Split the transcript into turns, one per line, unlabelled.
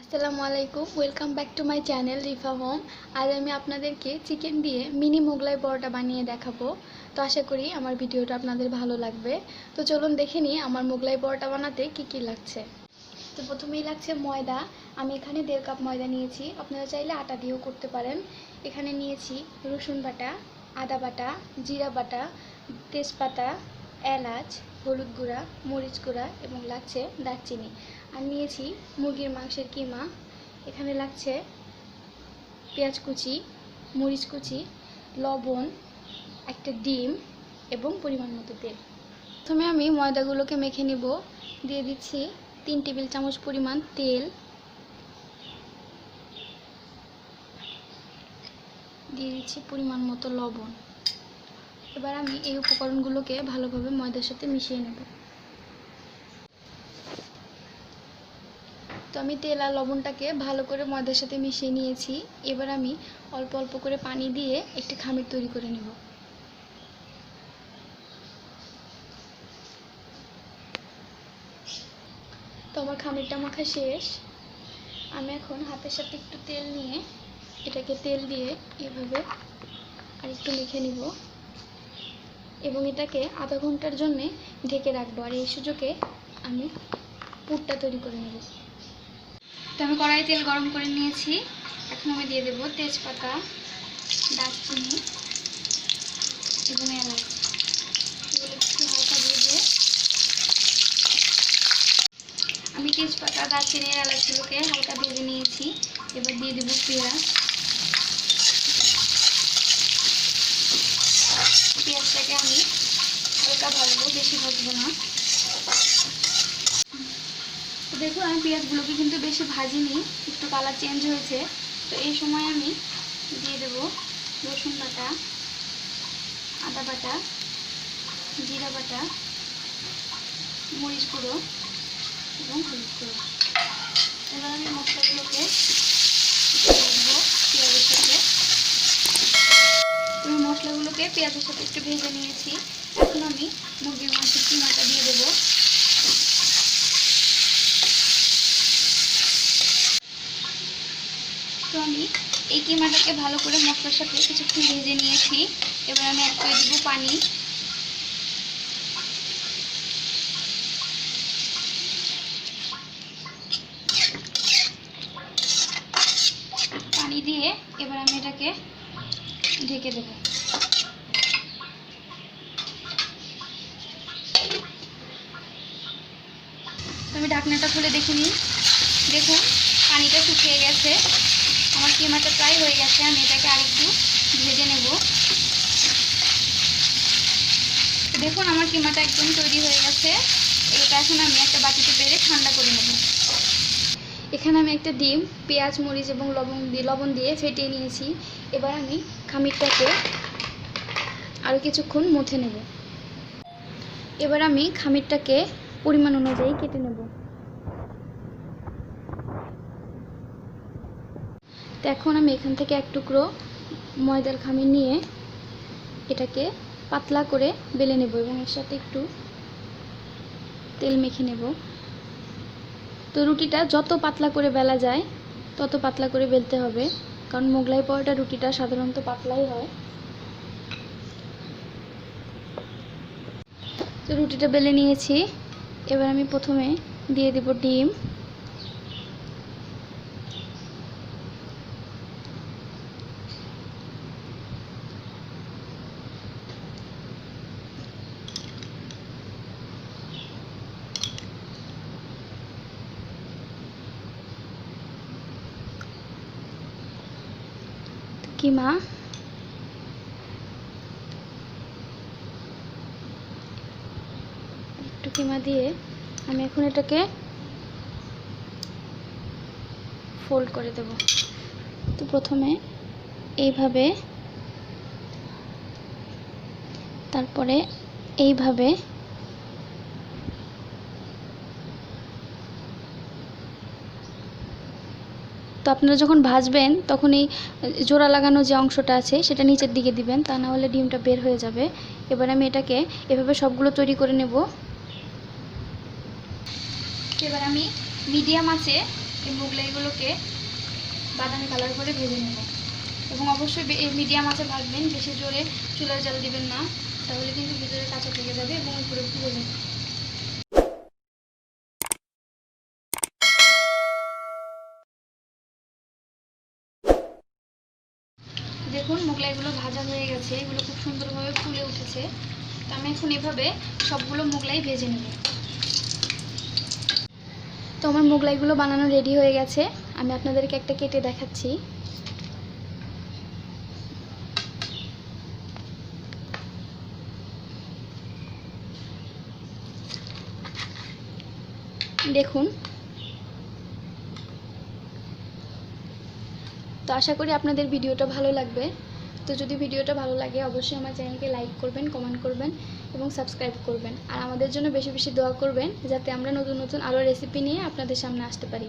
আসসালামু আলাইকুম, welcome back to my channel Rifa home. আজ আমি আপনাদেরকে চিকেন দিয়ে মিনি মোগলাই পরোটা বানিয়ে দেখাবো। তো আশা করি আমার ভিডিওটা আপনাদের ভালো লাগবে। তো চলুন দেখে নিই আমার মোগলাই পরোটা বানাতে কি কি লাগছে। তো প্রথমেই লাগছে ময়দা। আমি এখানে 1.5 কাপ ময়দা নিয়েছি, আপনারা চাইলে আটা দিয়েও করতে পারেন। এখানে নিয়েছি রসুন বাটা, আদা বাটা, জিরা বাটা, তেজপাতা, এলাচ, হলুদ গুঁড়া, মরিচ গুঁড়া এবং লাগছে দারচিনি। আর নিয়েছি মুরগির মাংসের কিমা। এখানে লাগছে পেঁয়াজ কুচি, মরিচ কুচি, লবণ, একটা ডিম এবং পরিমাণ মতো তেল। প্রথমে আমি ময়দাগুলোকে মেখে নিব। দিয়ে দিচ্ছি 3 টেবিল চামচ পরিমাণ তেল, দিয়ে দিচ্ছি পরিমাণ মতো লবণ। এবার আমি এই উপকরণগুলোকে ভালোভাবে ময়দার সাথে মিশিয়ে নেব। তো আমি তেল আর লবণটাকে ভালো করে ময়দার সাথে মিশিয়ে নিয়েছি। এবার আমি অল্প অল্প করে পানি দিয়ে একটি খামির তৈরি করে নেব। তো আমার খামিরটা মাখা শেষ। আমি এখন হাতের সাথে একটু তেল নিয়ে এটাকে তেল দিয়ে এভাবে আর একটু মেখে নিব এবং এটাকে আধা ঘন্টার জন্য ঢেকে রাখবো। আর এই সুযোগে আমি পুরটা তৈরি করে নেব। তো আমি কড়াই তেল গরম করে নিয়েছি। এখন আমি দিয়ে দেব তেজপাতা, দারচিনি এবং এলাচ। এগুলো একটু হালকা ভেজে আমি তেজপাতা, দারচিনি, এলাচগুলোকে হালকা ভেজে নিয়েছি। এবার দিয়ে দেব পেঁয়াজ। পেঁয়াজটাকে আমি হালকা ভাজবো, বেশি ভাজবো না। তো দেখুন আমি পেঁয়াজগুলোকে কিন্তু বেশি ভাজিনি, একটু কালার চেঞ্জ হয়েছে। তো এই সময় আমি দিয়ে দেব রসুন বাটা, আদা বাটা, জিরা বাটা, মরিচ গুঁড়ো এবং হলুদ গুঁড়ো। এবার আমি মশলাগুলোকে দেবো পেঁয়াজের সাথে। আমি মশলাগুলোকে পেঁয়াজের সাথে একটু ভেজে নিয়েছি। এখন আমি মুরগির মাংসের কিমাটা দিয়ে দেবো। তো আমি এই কিমাটাকে ভালো করে মশলার সাথে কিছুক্ষণ ভেজে নিয়েছি। এবার আমি অ্যাড করে দেবো পানি। পানি দিয়ে এবার আমি এটাকে ঢেকে দেবো। আমি ঢাকনাটা খুলে দেখে নিই। দেখুন পানিটা শুকিয়ে গেছে, আমার কিমাটা প্রায় হয়ে গেছে। আমি এটাকে আরেকটু ভেজে নেব। দেখুন আমার কিমাটা একদম তৈরি হয়ে গেছে। এটা এখন আমি একটা বাটিতে বেড়ে ঠান্ডা করে নেব। এখানে আমি একটা ডিম, পেঁয়াজ, মরিচ এবং লবণ দিয়ে ফেটিয়ে নিয়েছি। এবার আমি খামিরটাকে আরও কিছুক্ষণ মুথে নেব। এবার আমি খামিরটাকে পরিমাণ অনুযায়ী কেটে নেব। তো এখন আমি এখান থেকে এক টুকরো ময়দার খামির নিয়ে এটাকে পাতলা করে বেলে নেব এবং এর সাথে একটু তেল মেখে নেব। তো রুটিটা যত পাতলা করে বেলা যায় তত পাতলা করে বেলতে হবে, কারণ মোগলাই পরোটা রুটিটা সাধারণত পাতলাই হয়। তো রুটিটা বেলে নিয়েছি। এবার আমি প্রথমে দিয়ে দেব ডিম। কিমা, একটু কিমা দিয়ে আমি এখন এটাকে ফোল্ড করে দেব। তো প্রথমে এইভাবে, তারপরে এইভাবে, তো আপনারা যখন ভাজবেন তখন এই জোড়া লাগানো যে অংশটা আছে সেটা নিচের দিকে দিবেন, তা না হলে ডিমটা বের হয়ে যাবে। এবার আমি এটাকে এভাবে সবগুলো তৈরি করে নেব। এবার আমি মিডিয়াম আঁচে এই মোগলাইগুলোকে বাদামি কালার করে ভেজে নেব। এবং অবশ্যই এই মিডিয়াম আঁচে ভাজবেন, বেশি জোরে চুলার জাল দিবেন না, তাহলে কিন্তু ভিতরে কাঁচা থেকে যাবে এবং উপরে পুড়ে যাবে। দেখুন মোগলাইগুলো ভাজা হয়ে গেছে, এগুলো খুব সুন্দরভাবে ফুলে উঠেছে। তো আমি এখন এভাবে সবগুলো মোগলাই ভেজে নেব। তো আমার মোগলাইগুলো বানানো রেডি হয়ে গেছে, আমি আপনাদেরকে একটা কেটে দেখাচ্ছি। দেখুন। তো আশা করি আপনাদের ভিডিওটা ভালো লাগবে। তো যদি ভিডিওটা ভালো লাগে অবশ্যই আমার চ্যানেলকে লাইক করবেন, কমেন্ট করবেন এবং সাবস্ক্রাইব করবেন। আর আমাদের জন্য বেশি বেশি দোয়া করবেন যাতে আমরা নতুন নতুন আরও রেসিপি নিয়ে আপনাদের সামনে আসতে পারি।